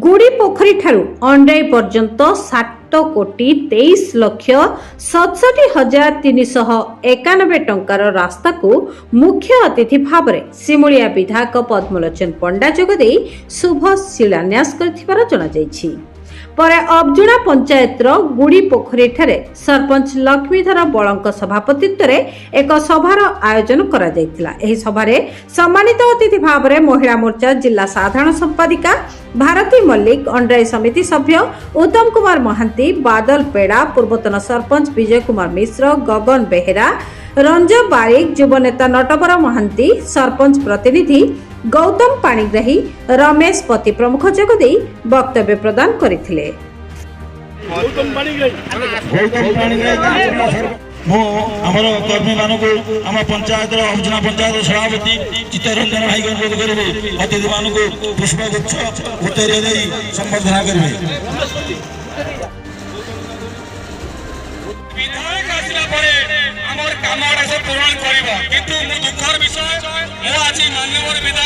गुड़ी पोखरी ठारू अंडाई पर्यंत 60,23,67,391 टंकार रास्ता को मुख्य अतिथि भाव में सिमुलिया विधायक पद्मलोचन पंडा जोगदे शुभ शिलान्यास कर पर अबजुणा पंचायत गुड़ी पोखरी ठारे सरपंच लक्ष्मीधर बलंक सभापतित्व में एक सभार आयोजन करा जायतिला। एही सभारे सम्मानित अतिथि भाव में महिला मोर्चा जिला साधारण संपादिका भारती मल्लिक, अंडराई समिति सभ्य उत्तम कुमार महांती, बादल पेड़ा, पूर्वतन सरपंच विजय कुमार मिश्र, गगन बेहेरा, रंजन बारिक, युवनेता नटवर महांती, सरपंच प्रतिनिधि गौतम पाणिग्राही, रमेश पति प्रमुख जोगदे वक्तव्य प्रदान करथिले। कर्मी मान को पंचायत अर्जुना पंचायत सभापति चित्तरंजन भाई को अनुरोध करेंगे अतिथि मान को पुष्पगुच्छ उत्तर संबर्धना करेंगे। विधायक आसला परे हमर कामडा से पूर्ण करबो किंतु मु दुखर विषय मु आज माननीय विधायक